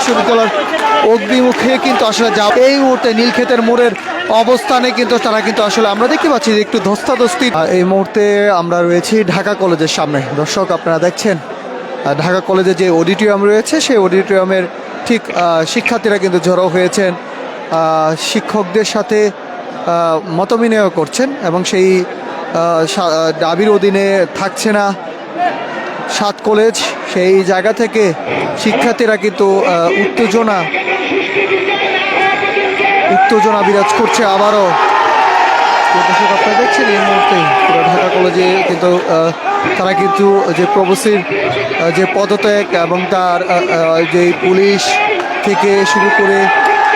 বিশ্ববিদ্যালয়ের অগ্নিমুখে কিন্তু আসলে যা এই মুহূর্তে নীলক্ষেতের মোড়ের অবস্থানে কিন্তু তারা কিন্তু আসলে আমরা দেখতে পাচ্ছি যে একটু ধস্তাধস্তি। এই মুহূর্তে আমরা রয়েছি ঢাকা কলেজের সামনে। দর্শক আপনারা দেখছেন ঢাকা কলেজে যে অডিটোরিয়াম রয়েছে সেই অডিটোরিয়ামের ঠিক শিক্ষার্থীরা কিন্তু জড়ো হয়েছেন, শিক্ষকদের সাথে মতবিনিময় করছেন এবং সেই দাবির অধীনে থাকছে না 7 কলেজ। সেই জায়গা থেকে শিক্ষার্থীরা কিন্তু উত্তেজনা বিরাজ করছে আবারও। দর্শক আপনারা দেখছেন এই মুহূর্তে পুরো ঢাকা কলেজে কিন্তু তারা কিন্তু যে প্রভোস্টের যে পদত্যাগ এবং তার যে পুলিশ থেকে শুরু করে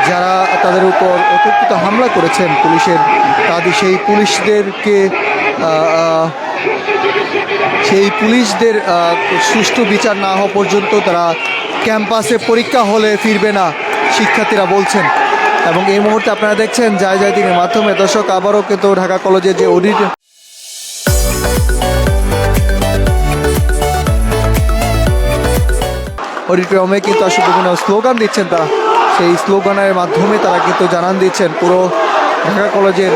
যারা তাদের উপর অতর্কিত হামলা করেছেন পুলিশের, তাদের সেই পুলিশদের সুষ্ঠু বিচার না হওয়া পর্যন্ত তারা ক্যাম্পাসে পরীক্ষা হলে ফিরবে না শিক্ষার্থীরা বলছেন। এবং এই মুহূর্তে আপনারা দেখছেন যায় দিনের মাধ্যমে দর্শক আবারও কিন্তু ঢাকা কলেজের যে অডিটোরিয়ামে কিন্তু আসলে বিভিন্ন স্লোগান দিচ্ছেন তারা। সেই স্লোগানের মাধ্যমে তারা কিন্তু জানান দিচ্ছেন পুরো ঢাকা কলেজের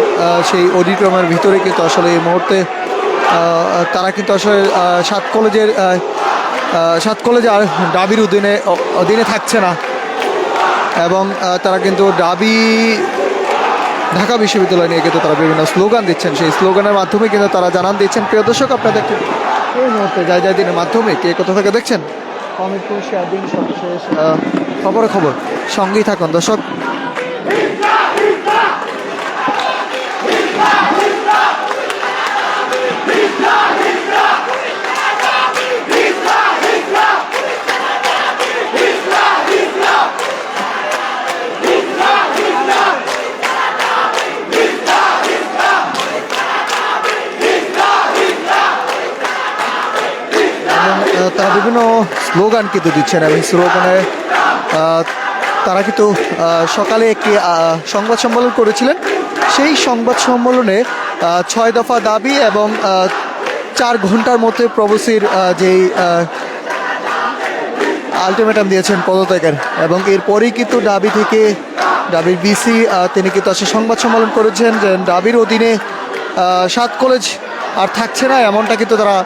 সেই অডিটোরিয়ামের ভিতরে কিন্তু আসলে এই মুহূর্তে তারা কিন্তু আসলে 7 কলেজে আর দাবির অধীনে থাকছে না এবং তারা কিন্তু ঢাকা বিশ্ববিদ্যালয় নিয়ে কিন্তু তারা বিভিন্ন স্লোগান দিচ্ছেন। সেই স্লোগানের মাধ্যমে কিন্তু তারা জানান দিচ্ছেন। প্রিয় দর্শক আপনাদের এই মুহূর্তে যায় দিনের মাধ্যমে কে কোথা থেকে দেখছেন কমেন্ট করে শেয়ার দিন। সর্বশেষ খবর সঙ্গেই থাকুন দর্শক। তারা বিভিন্ন স্লোগান কিন্তু দিচ্ছেন এবং স্লোগানে তারা কিন্তু সকালে একটি সংবাদ সম্মেলন করেছিলেন। সেই সংবাদ সম্মেলনে 6 দফা দাবি এবং 4 ঘন্টার মধ্যে প্রভোস্টের যেই আলটিমেটাম দিয়েছেন পদত্যাগের, এবং এরপরেই কিন্তু দাবির বিসি তিনি কিন্তু আসলে সংবাদ সম্মেলন করেছেন যে দাবির অধীনে 7 কলেজ আর থাকছে না, এমনটা কিন্তু তারা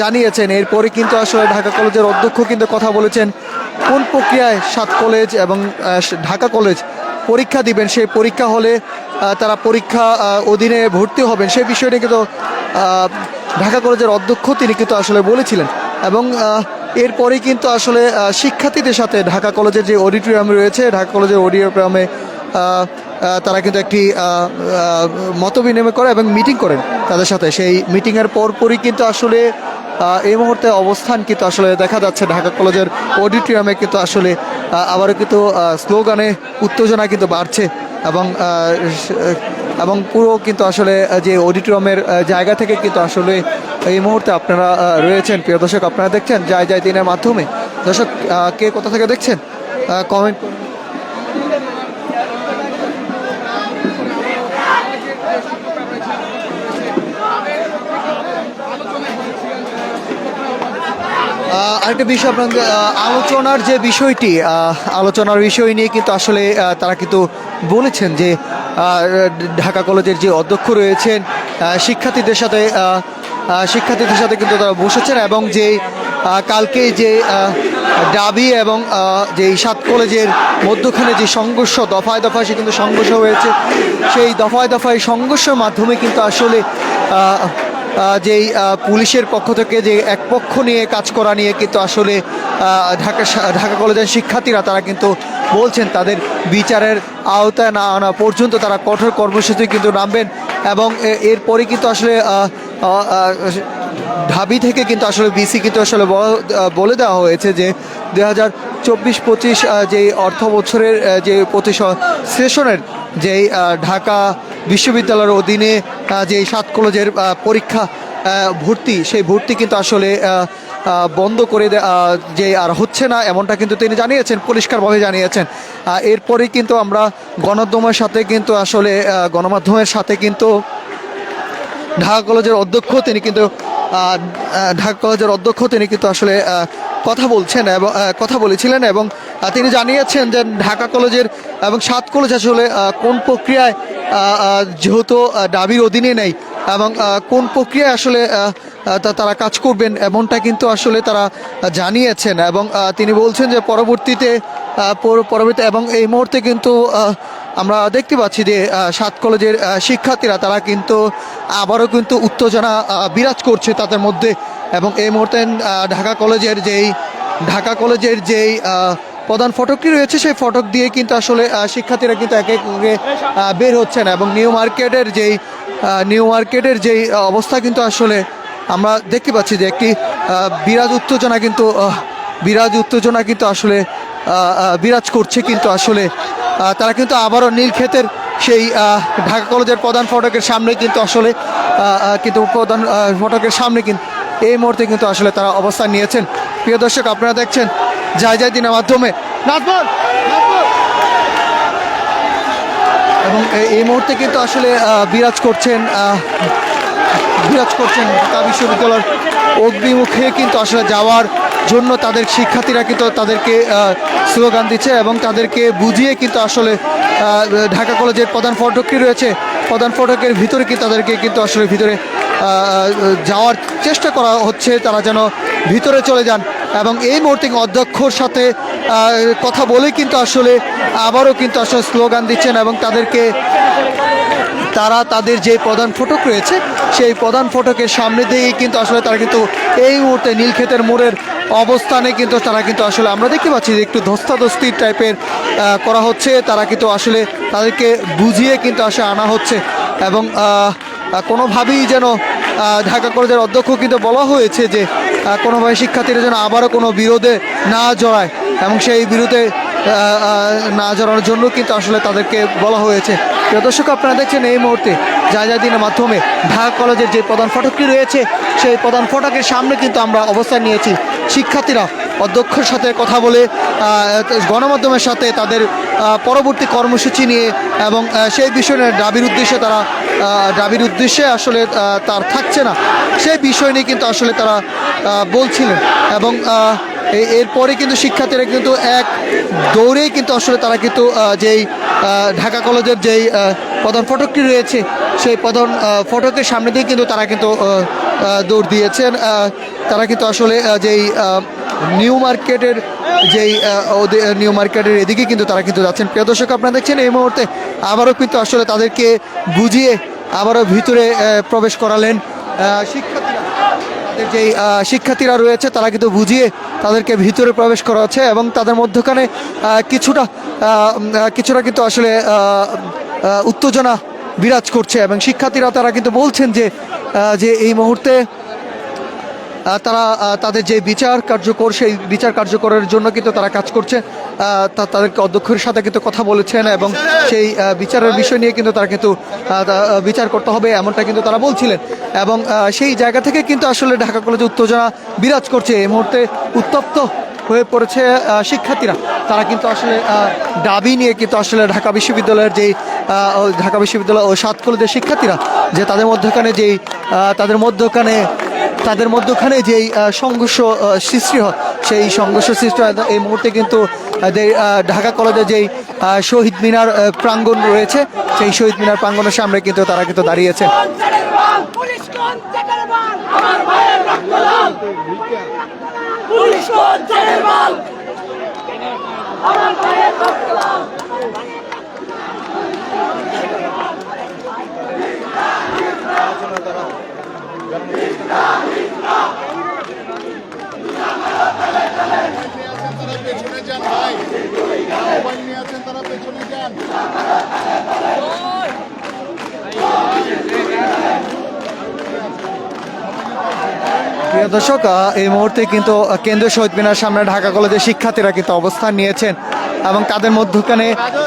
জানিয়েছেন। এরপরে কিন্তু আসলে ঢাকা কলেজের অধ্যক্ষ কিন্তু কথা বলেছেন কোন প্রক্রিয়ায় 7 কলেজ এবং ঢাকা কলেজ পরীক্ষা দিবেন, সেই পরীক্ষা হলে তারা পরীক্ষা অধীনে ভর্তি হবেন সেই বিষয়টি কিন্তু ঢাকা কলেজের অধ্যক্ষ তিনি কিন্তু আসলে বলেছিলেন। এবং এরপরেই কিন্তু আসলে শিক্ষার্থীদের সাথে ঢাকা কলেজের যে অডিটোরিয়াম রয়েছে, ঢাকা কলেজের অডিটোরিয়ামে তারা কিন্তু একটি মতবিনিময় করে এবং মিটিং করেন তাদের সাথে। সেই মিটিংয়ের পরপরই কিন্তু আসলে এই মুহূর্তে অবস্থান কিন্তু আসলে দেখা যাচ্ছে ঢাকা কলেজের অডিটোরিয়ামে কিন্তু আসলে আবারও কিন্তু স্লোগানে উত্তেজনা কিন্তু বাড়ছে এবং পুরো কিন্তু আসলে যে অডিটোরিয়ামের জায়গা থেকে কিন্তু আসলে এই মুহূর্তে আপনারা রয়েছেন। প্রিয় দর্শক আপনারা দেখছেন যায় দিনের মাধ্যমে। দর্শক কে কোথা থেকে দেখছেন কমেন্ট আরেকটা বিষয় আপনাদের আলোচনার বিষয় নিয়ে কিন্তু আসলে তারা কিন্তু বলেছেন যে ঢাকা কলেজের যে অধ্যক্ষ রয়েছেন শিক্ষার্থীদের সাথে কিন্তু তারা বসেছেন এবং যে কালকে যে দাবি এবং যে 7 কলেজের মধ্যখানে যে সংঘর্ষ দফায় সে কিন্তু সংঘর্ষ হয়েছে, সেই দফায় সংঘর্ষের মাধ্যমে কিন্তু আসলে যেই পুলিশের পক্ষ থেকে যে এক পক্ষ নিয়ে কাজ করা নিয়ে কিন্তু আসলে ঢাকা কলেজের শিক্ষার্থীরা তারা কিন্তু বলছেন তাদের বিচারের আওতায় না আনা পর্যন্ত তারা কঠোর কর্মসূচি কিন্তু নামবেন। এবং এরপরে কিন্তু আসলে ঢাবি থেকে কিন্তু আসলে বিসি কিন্তু আসলে বলে দেওয়া হয়েছে যে 2024-25 যেই অর্থ বছরের যে প্রতি সেশনের যেই ঢাকা বিশ্ববিদ্যালয়ের অধীনে যে 7 কলেজের পরীক্ষা সেই ভর্তি কিন্তু আসলে বন্ধ করে যে আর হচ্ছে না, এমনটা কিন্তু তিনি জানিয়েছেন, পরিষ্কারভাবে জানিয়েছেন। এরপরেই কিন্তু আমরা গণমাধ্যমের সাথে কিন্তু ঢাকা কলেজের অধ্যক্ষ তিনি কিন্তু ঢাকা কলেজের অধ্যক্ষ তিনি কিন্তু আসলে কথা বলছেন এবং কথা বলেছিলেন এবং তিনি জানিয়েছেন যে ঢাকা কলেজের এবং 7 কলেজ আসলে কোন প্রক্রিয়ায় যেহেতু দাবির অধীনে নেই এবং কোন প্রক্রিয়ায় আসলে তারা কাজ করবেন এমনটা কিন্তু আসলে তারা জানিয়েছেন এবং তিনি বলছেন যে পরবর্তীতে এবং এই মুহূর্তে কিন্তু আমরা দেখতে পাচ্ছি যে 7 কলেজের শিক্ষার্থীরা তারা কিন্তু আবারও কিন্তু উত্তেজনা বিরাজ করছে তাদের মধ্যে এবং এই মুহূর্তে ঢাকা কলেজের যেই প্রধান ফটকটি রয়েছে সেই ফটক দিয়ে কিন্তু আসলে শিক্ষার্থীরা কিন্তু একে একে বের হচ্ছেন এবং নিউ মার্কেটের যেই অবস্থা কিন্তু আসলে আমরা দেখতে পাচ্ছি যে একটি বিরাজ উত্তেজনা কিন্তু আসলে বিরাজ করছে কিন্তু আসলে তারা কিন্তু আবারও নীলক্ষেতের সেই ঢাকা কলেজের প্রধান ফটকের সামনে কিন্তু আসলে প্রধান ফটকের সামনে কিন্তু এই মুহূর্তে কিন্তু আসলে তারা অবস্থান নিয়েছেন। প্রিয় দর্শক, আপনারা দেখছেন যায় দিনের মাধ্যমে এবং এই মুহূর্তে কিন্তু আসলে বিরাজ করছেন ঢাকা বিশ্ববিদ্যালয়ের অগ্নিমুখে কিন্তু আসলে যাওয়ার জন্য তাদের শিক্ষার্থীরা কিন্তু তাদেরকে স্লোগান দিচ্ছে এবং তাদেরকে বুঝিয়ে কিন্তু আসলে ঢাকা কলেজের প্রধান ফটকটি রয়েছে প্রধান ফটকের ভিতরে কি তাদেরকে কিন্তু আসলে ভিতরে যাওয়ার চেষ্টা করা হচ্ছে, তারা যেন ভিতরে চলে যান এবং এই মুহূর্তে অধ্যক্ষর সাথে কথা বলে কিন্তু আসলে আবারও কিন্তু আসলে স্লোগান দিচ্ছেন এবং তাদের যে প্রধান ফটক রয়েছে সেই প্রধান ফটকের সামনে দিয়েই কিন্তু আসলে তারা কিন্তু এই মুহূর্তে নীলক্ষেতের মোড়ের অবস্থানে কিন্তু তারা কিন্তু আসলে আমরা দেখতে পাচ্ছি যে একটু ধস্তাধস্তি টাইপের করা হচ্ছে, তারা কিন্তু আসলে তাদেরকে বুঝিয়ে কিন্তু আসলে আনা হচ্ছে এবং কোনোভাবেই যেন ঢাকা কলেজের অধ্যক্ষ কিন্তু বলা হয়েছে যে কোনোভাবে শিক্ষার্থীরা যেন আবারও কোনো বিরোধে না জড়ায় এবং সেই বিরোধে না জড়ানোর জন্য কিন্তু আসলে তাদেরকে বলা হয়েছে। প্রিয় দর্শক, আপনারা দেখছেন এই মুহূর্তে যায় দিনের মাধ্যমে ঢাকা কলেজের যে প্রধান ফটকটি রয়েছে সেই প্রধান ফটকের সামনে কিন্তু আমরা অবস্থান নিয়েছি। শিক্ষার্থীরা অধ্যক্ষের সাথে কথা বলে গণমাধ্যমের সাথে তাদের পরবর্তী কর্মসূচি নিয়ে এবং সেই বিষয়ে দাবির উদ্দেশ্যে আসলে তার থাকছে না সেই বিষয় নিয়ে কিন্তু আসলে তারা বলছিলেন এবং এরপরে কিন্তু শিক্ষার্থীরা কিন্তু এক দৌড়েই কিন্তু আসলে তারা কিন্তু যেই ঢাকা কলেজের যেই প্রধান ফটকটি রয়েছে সেই প্রধান ফটকের সামনে দিয়ে কিন্তু তারা কিন্তু দৌড় দিয়েছেন। তারা কিন্তু আসলে যেই নিউ মার্কেটের এদিকে কিন্তু তারা কিন্তু যাচ্ছেন। প্রিয় দর্শক, আপনারা দেখছেন এই মুহূর্তে আবারও কিন্তু আসলে তাদেরকে বুঝিয়ে আবারও ভিতরে প্রবেশ করালেন শিক্ষার্থীরা রয়েছে, তারা কিন্তু বুঝিয়ে তাদেরকে ভিতরে প্রবেশ করা হচ্ছে এবং তাদের মধ্যখানে কিছুটা কিন্তু আসলে উত্তেজনা বিরাজ করছে এবং শিক্ষার্থীরা তারা কিন্তু বলছেন যে এই মুহূর্তে তারা তাদের যে বিচার কার্যকর সেই বিচার কার্যকরের জন্য কিন্তু তারা কাজ করছে। তাদেরকে অধ্যক্ষের সাথে কিন্তু কথা বলেছেন এবং সেই বিচারের বিষয় নিয়ে কিন্তু তারা কিন্তু বিচার করতে হবে এমনটা কিন্তু তারা বলছিলেন এবং সেই জায়গা থেকে কিন্তু আসলে ঢাকা কলেজে উত্তেজনা বিরাজ করছে। এই মুহূর্তে উত্তপ্ত হয়ে পড়েছে শিক্ষার্থীরা, তারা কিন্তু আসলে দাবি নিয়ে কিন্তু আসলে ঢাকা বিশ্ববিদ্যালয়ের ও 7 কলেজের শিক্ষার্থীরা যে তাদের মধ্যখানে যেই সংঘর্ষ সৃষ্টি হয় সেই সংঘর্ষ সৃষ্টি হয় এই মুহূর্তে কিন্তু ঢাকা কলেজে যেই শহীদ মিনার প্রাঙ্গণ রয়েছে সেই শহীদ মিনার প্রাঙ্গণের সামনে কিন্তু তারা কিন্তু দাঁড়িয়েছে। পেছনে যান ভাই, মোবাইল নিয়ে আছেন তারা পেছনে যান। প্রিয় দর্শক, এই মুহূর্তে কিন্তু কেন্দ্রীয় শহীদ মিনার সামনে ঢাকা কলেজের শিক্ষার্থীরা কিন্তু অবস্থান নিয়েছেন এবং তাদের মধ্যখানে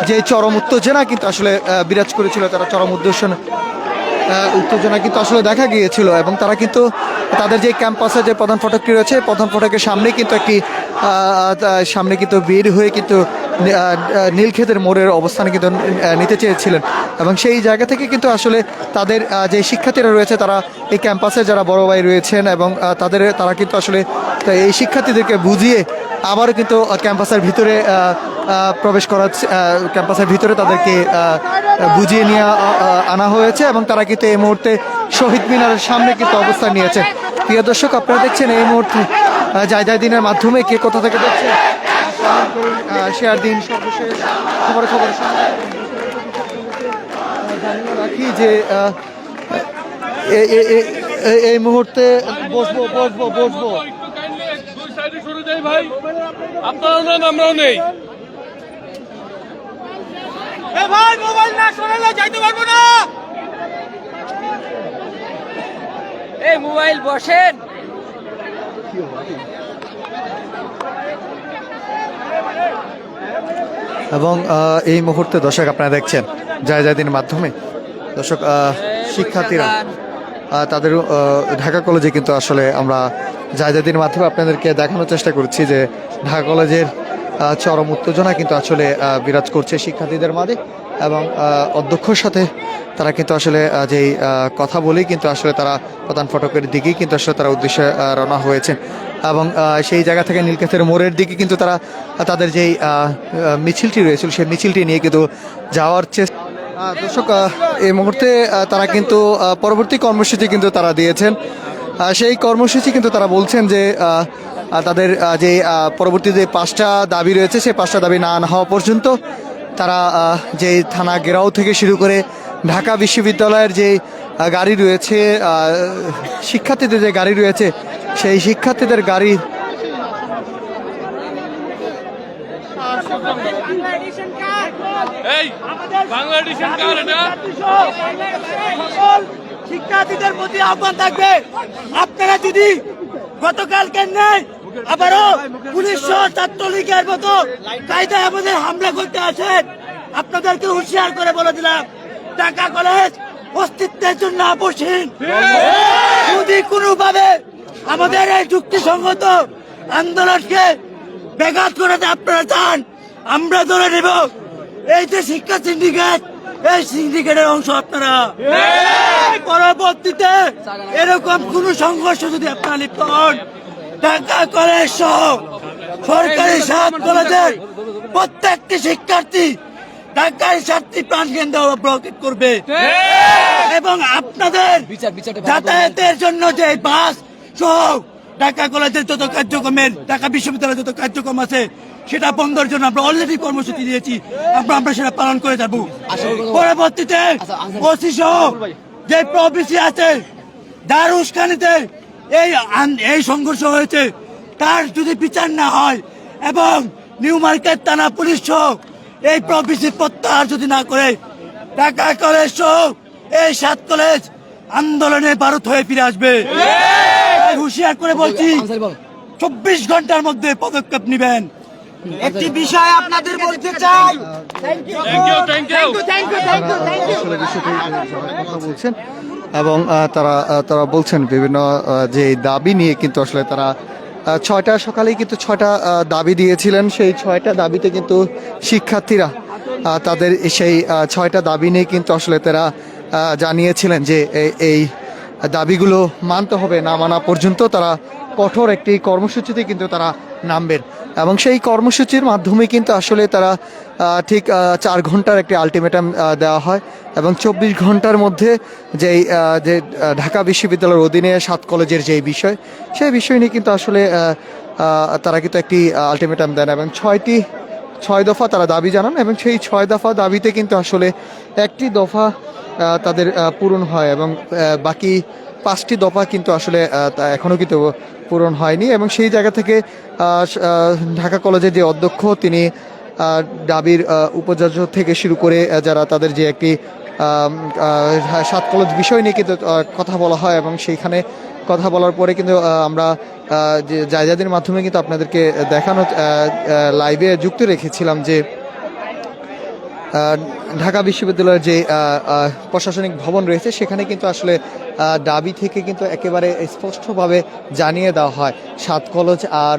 যে চরম উত্তেজনা কিন্তু আসলে বিরাজ করেছিল, তারা চরম উত্তেজনা কিন্তু আসলে দেখা গিয়েছিল এবং তারা কিন্তু তাদের যে ক্যাম্পাসে যে প্রধান ফটকটি রয়েছে প্রধান ফটকের সামনে কিন্তু বের হয়ে কিন্তু নীলক্ষেতের মোড়ের অবস্থানে কিন্তু নিতে চেয়েছিলেন এবং সেই জায়গা থেকে কিন্তু আসলে তাদের যে শিক্ষার্থীরা রয়েছে তারা এই ক্যাম্পাসে যারা বড় ভাই রয়েছেন এবং তারা কিন্তু আসলে এই শিক্ষার্থীদেরকে বুঝিয়ে আবারও কিন্তু ক্যাম্পাসের ভিতরে প্রবেশ করাচ্ছে, ক্যাম্পাসের ভিতরে তাদেরকে বুঝিয়ে নিয়ে আনা হয়েছে এবং তারা কিন্তু এই মুহূর্তে শহীদ মিনারের সামনে কিন্তু অবস্থান নিয়েছে। প্রিয় দর্শক, আপনারা দেখছেন এই মুহূর্তে যায় দিনের মাধ্যমে কে কোথা থেকে দেখছেন শেয়ার দিন। সর্বশেষ খবর জানিয়ে রাখি যে এই মুহূর্তে বসবো। আপনারাও নেন, আমরাও নেই। ভাই মোবাইল না সরালে যাইতে পারবো না। এই মোবাইল বসেন। এবং এই মুহূর্তে দর্শক আপনারা দেখছেন যায় দিনের মাধ্যমে দর্শক শিক্ষার্থীরা তাদের ঢাকা কলেজে কিন্তু আসলে আমরা দিনের মাধ্যমে আপনাদেরকে দেখানোর চেষ্টা করছি যে ঢাকা কলেজের চরম উত্তেজনা কিন্তু আসলে বিরাজ করছে শিক্ষার্থীদের মাঝে এবং অধ্যক্ষর সাথে তারা কিন্তু আসলে যেই কথা বলেই কিন্তু আসলে তারা প্রধান ফটকের দিকেই কিন্তু আসলে তারা উদ্দেশ্যে রওনা হয়েছে এবং সেই জায়গা থেকে নীলক্ষেতের মোড়ের দিকে কিন্তু তারা তাদের যেই মিছিলটি রয়েছিল সেই মিছিলটি নিয়ে কিন্তু যাওয়ার চেষ্টা। দর্শক, এই মুহূর্তে তারা কিন্তু পরবর্তী কর্মসূচি কিন্তু তারা দিয়েছেন। সেই কর্মসূচি কিন্তু তারা বলছেন যে তাদের যে পরবর্তী যে 5টা দাবি রয়েছে সেই 5টা দাবি না হওয়া পর্যন্ত তারা যে থানা ঘেরাও থেকে শুরু করে ঢাকা বিশ্ববিদ্যালয়ের যে গাড়ি রয়েছে, শিক্ষার্থীদের যে গাড়ি রয়েছে সেই শিক্ষার্থীদের গাড়ি শিক্ষার্থীদের প্রতি আহ্বান থাকবে, আপনারা যদি গতকালকে নেই আবারও পুলিশ সহ ছাত্রলীগের মতো কায়দায় আমাদের হামলা করতে আসেন, আপনাদেরকে হুঁশিয়ার করে বলে দিলাম ঢাকা কলেজ অস্তিত্বের জন্য আপসহীন। যদি কোনোভাবে আমাদের এই যুক্তিসঙ্গত আন্দোলনকে ব্যাঘাত করাতে আপনারা চান, আমরা ধরে নেব এই যে শিক্ষা সিন্ডিকেট, এই সিন্ডিকেটের অংশ আপনারা। পরবর্তীতে এরকম কোন সংঘর্ষ যদি আপনারা লিপ্ত হন, ঢাকা কলেজ সহ সরকারি 7 কলেজের প্রত্যেকটি শিক্ষার্থী ঢাকার 7টি প্রাণ কেন্দ্র ব্লকেট করবে এবং আপনাদের যাতায়াতের জন্য যে বাস সহ ঢাকা কলেজের যত কার্যক্রমের, ঢাকা বিশ্ববিদ্যালয়ের যত কার্যক্রম আছে সেটা বন্ধের জন্য আমরা অলরেডি কর্মসূচি দিয়েছি, আমরা সেটা পালন করে যাব। পরবর্তীতে ওসি সহ যে প্রবিসি আছে যার উস্কানিতে এই সংঘর্ষ হয়েছে তার যদি বিচার না হয় এবং নিউ মার্কেট থানা পুলিশ সহ এই প্রবিসি প্রত্যাহার যদি না করে ঢাকা কলেজ সহ এই 7 কলেজ আন্দোলনে ভারত হয়ে ফিরে আসবে। হুঁশিয়ার করে বলছি 24 ঘন্টার মধ্যে পদক্ষেপ নেবেন। একটি বিষয় আপনাদের বলতে চাই, বলছেন এবং তারা বলছেন বিভিন্ন যে দাবি নিয়ে কিন্তু আসলে তারা 6টা সকালেই কিন্তু 6টা দাবি দিয়েছিলেন। সেই 6টা দাবিতে কিন্তু শিক্ষার্থীরা তাদের সেই 6টা দাবি নিয়ে কিন্তু আসলে তারা জানিয়েছিলেন যে এই দাবিগুলো মানতে হবে, না মানা পর্যন্ত তারা কঠোর একটি কর্মসূচিতে কিন্তু তারা নামবেন এবং সেই কর্মসূচির মাধ্যমে কিন্তু আসলে তারা ঠিক 4 ঘন্টার একটি আলটিমেটাম দেওয়া হয় এবং 24 ঘন্টার মধ্যে যে ঢাকা বিশ্ববিদ্যালয়ের অধীনে 7 কলেজের যে বিষয় সেই বিষয় নিয়ে কিন্তু আসলে তারা কিন্তু একটি আলটিমেটাম দেন এবং 6 দফা তারা দাবি জানান এবং সেই 6 দফা দাবিতে কিন্তু আসলে একটি দফা তাদের পূরণ হয় এবং বাকি 5টি দফা কিন্তু আসলে এখনও কিন্তু পূরণ হয়নি এবং সেই জায়গা থেকে ঢাকা কলেজের যে অধ্যক্ষ তিনি দাবির উপাচার্য থেকে শুরু করে যারা তাদের যে একটি 7 কলেজ বিষয় নিয়ে কিন্তু কথা বলা হয় এবং সেইখানে কথা বলার পরে কিন্তু আমরা যে জায়জাদের মাধ্যমে কিন্তু আপনাদেরকে দেখানো লাইভে যুক্ত রেখেছিলাম যে ঢাকা বিশ্ববিদ্যালয়ের যে প্রশাসনিক ভবন রয়েছে সেখানে কিন্তু আসলে দাবি থেকে কিন্তু একেবারে স্পষ্টভাবে জানিয়ে দেওয়া হয় 7 কলেজ আর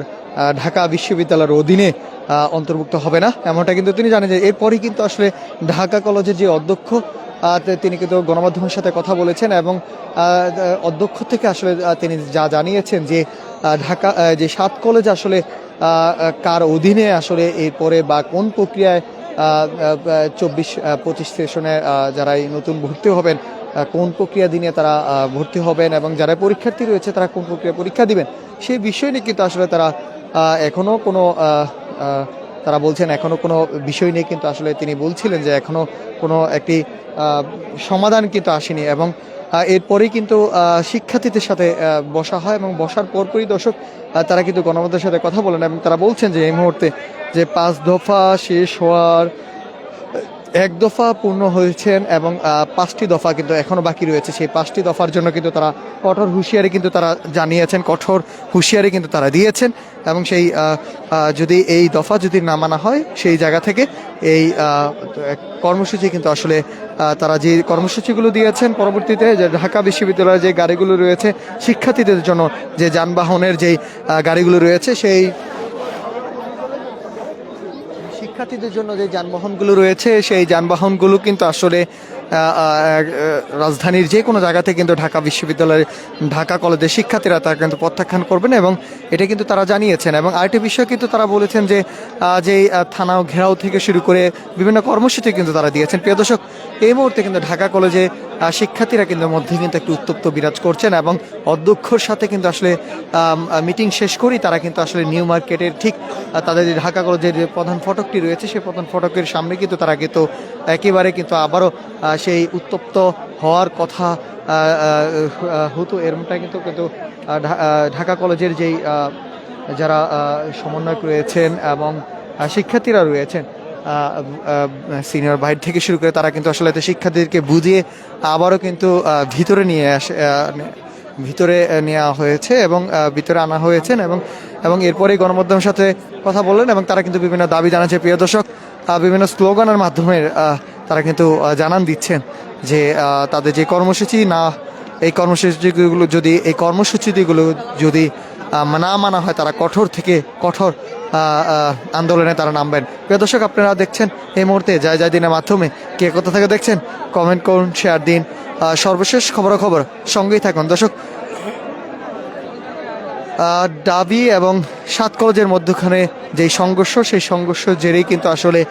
ঢাকা বিশ্ববিদ্যালয়ের অধীনে অন্তর্ভুক্ত হবে না, এমনটা কিন্তু তিনি জানেন। যে এরপরই কিন্তু আসলে ঢাকা কলেজের যে অধ্যক্ষ তিনি কিন্তু গণমাধ্যমের সাথে কথা বলেছেন এবং অধ্যক্ষ থেকে আসলে তিনি যা জানিয়েছেন যে ঢাকা যে 7 কলেজ আসলে কার অধীনে আসলে এরপরে বা কোন প্রক্রিয়ায় 24-25 সেশনে যারা এই নতুন ভর্তি হবেন কোন প্রক্রিয়া দিনে তারা ভর্তি হবেন এবং যারা পরীক্ষার্থী রয়েছে তারা কোন প্রক্রিয়া পরীক্ষা দিবেন সেই বিষয় নিয়ে কিন্তু আসলে তারা এখনও কোনো তারা বলছেন এখনও কোনো বিষয় নিয়ে কিন্তু আসলে তিনি বলছিলেন যে এখনও কোনো একটি সমাধান কিন্তু আসেনি এবং এরপরেই কিন্তু শিক্ষার্থীদের সাথে বসা হয় এবং বসার পরপরই দর্শক তারা কিন্তু গণমাধ্যমের সাথে কথা বলেন এবং তারা বলছেন যে এই মুহূর্তে যে 5 দফা শেষ হওয়ার 1 দফা পূর্ণ হয়েছেন এবং 5টি দফা কিন্তু এখনও বাকি রয়েছে। সেই 5টি দফার জন্য কিন্তু তারা কঠোর হুঁশিয়ারি কিন্তু তারা জানিয়েছেন, কঠোর হুঁশিয়ারি কিন্তু তারা দিয়েছেন এবং সেই যদি এই দফা যদি না মানা হয় সেই জায়গা থেকে এই কর্মসূচি কিন্তু আসলে তারা যে কর্মসূচিগুলো দিয়েছেন পরবর্তীতে যে ঢাকা বিশ্ববিদ্যালয়ের যে গাড়িগুলো রয়েছে শিক্ষার্থীদের জন্য যে যানবাহনের যেই গাড়িগুলো রয়েছে সেই শিক্ষার্থীদের জন্য যে যানবাহনগুলো রয়েছে সেই যানবাহনগুলো কিন্তু আসলে রাজধানীর যে কোনো জায়গাতে কিন্তু ঢাকা বিশ্ববিদ্যালয়ের ঢাকা কলেজের শিক্ষার্থীরা তারা কিন্তু প্রত্যাখ্যান করবেন এবং এটা কিন্তু তারা জানিয়েছেন। এবং আরেকটি বিষয় কিন্তু তারা বলেছেন যে যেই থানা ঘেরাও থেকে শুরু করে বিভিন্ন কর্মসূচি কিন্তু তারা দিয়েছেন। প্রিয় দর্শক, এই মুহূর্তে কিন্তু ঢাকা কলেজে শিক্ষার্থীরা কিন্তু মধ্যে কিন্তু একটু উত্তপ্ত বিরাজ করছেন এবং অধ্যক্ষর সাথে কিন্তু আসলে মিটিং শেষ করেই তারা কিন্তু আসলে নিউ মার্কেটের ঠিক তাদের যে ঢাকা কলেজের যে প্রধান ফটকটি রয়েছে সেই প্রধান ফটকের সামনে কিন্তু তারা কিন্তু একেবারে কিন্তু আবারও সেই উত্তপ্ত হওয়ার কথা হতো এরমটা কিন্তু কিন্তু ঢাকা কলেজের যেই যারা সমন্বয়ক রয়েছেন এবং শিক্ষার্থীরা রয়েছেন সিনিয়র ভাইট থেকে শুরু করে তারা কিন্তু আসলে শিক্ষার্থীদেরকে বুঝিয়ে আবারও কিন্তু ভিতরে নেওয়া হয়েছে এবং ভিতরে আনা হয়েছেন এবং এরপরেই গণমাধ্যমের সাথে কথা বললেন এবং তারা কিন্তু বিভিন্ন দাবি জানাচ্ছে। প্রিয় দর্শক, বিভিন্ন স্লোগানের মাধ্যমে তারা কিন্তু জানান দিচ্ছেন যে তাদের যে কর্মসূচি এই কর্মসূচিগুলো যদি না মানা হয় তারা কঠোর থেকে কঠোর আন্দোলনে তারা নামবেন। প্রিয় দর্শক, আপনারা দেখছেন এই মুহূর্তে যায় দিনের মাধ্যমে কে কোথা থেকে দেখছেন কমেন্ট করুন, শেয়ার দিন। সর্বশেষ খবর সঙ্গেই থাকুন দর্শক। দাবি এবং 7 কলেজের মধ্যখানে যেই সংঘর্ষ সেই সংঘর্ষ জেরেই কিন্তু আসলে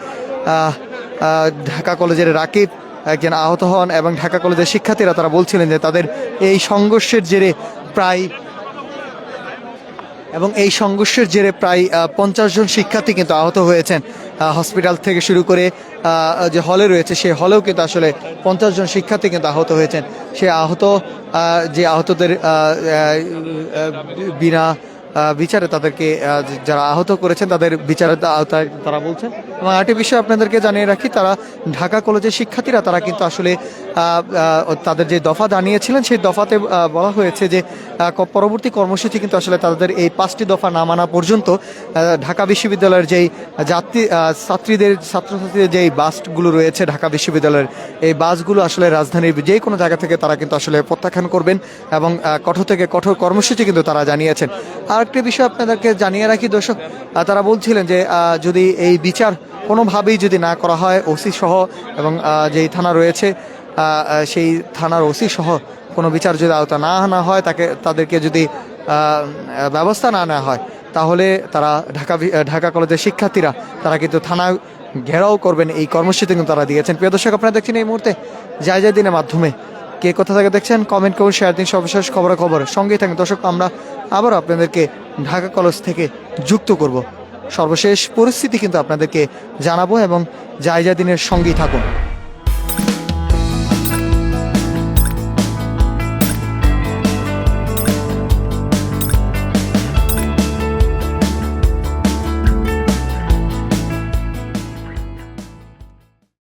ঢাকা কলেজের রাকিব একজন আহত হন এবং ঢাকা কলেজের শিক্ষার্থীরা তারা বলছিলেন যে তাদের এই সংঘর্ষের জেরে প্রায় 50 জন শিক্ষার্থী কিন্তু আহত হয়েছেন। হসপিটাল থেকে শুরু করে যে হলে রয়েছে সেই হলেও কিন্তু আসলে 50 জন শিক্ষার্থী কিন্তু আহত হয়েছেন। সে আহতদের বিনা বিচারে তাদেরকে যারা আহত করেছেন তাদের বিচারের আওতায় তারা বলছেন। এবং আরেকটি বিষয় আপনাদেরকে জানিয়ে রাখি, তারা ঢাকা কলেজের শিক্ষার্থীরা তারা কিন্তু আসলে তাদের যে দফা জানিয়েছিলেন সেই দফাতে বলা হয়েছে যে পরবর্তী কর্মসূচি কিন্তু আসলে তাদের এই 5টি দফা না মানা পর্যন্ত ঢাকা বিশ্ববিদ্যালয়ের যেই ছাত্রছাত্রীদের যেই বাসগুলো রয়েছে ঢাকা বিশ্ববিদ্যালয়ের এই বাসগুলো আসলে রাজধানীর যে কোনো জায়গা থেকে তারা কিন্তু আসলে প্রত্যাখ্যান করবেন এবং কঠোর থেকে কঠোর কর্মসূচি কিন্তু তারা জানিয়েছেন। আরেকটি বিষয় আপনাদেরকে জানিয়ে রাখি দর্শক, তারা বলছিলেন যে যদি এই বিচার কোনোভাবেই যদি না করা হয় ওসি সহ এবং যেই থানা রয়েছে সেই থানার ওসি সহ কোনো বিচার যদি আওতা না আনা হয় তাদেরকে যদি ব্যবস্থা না নেওয়া হয় তাহলে তারা ঢাকা কলেজের শিক্ষার্থীরা তারা কিন্তু থানা ঘেরাও করবেন এই কর্মসূচি কিন্তু তারা দিয়েছেন। প্রিয় দর্শক, আপনারা দেখছেন এই মুহূর্তে যায় দিনের মাধ্যমে কে কোথা থেকে দেখছেন কমেন্ট করুন, শেয়ার দিন। সর্বশেষ খবর সঙ্গেই থাকেন দর্শক, আমরা আবার আপনাদেরকে ঢাকা কলেজ থেকে যুক্ত করব, সর্বশেষ পরিস্থিতি কিন্তু আপনাদেরকে জানাবো এবং যায় দিনের সঙ্গেই থাকুন।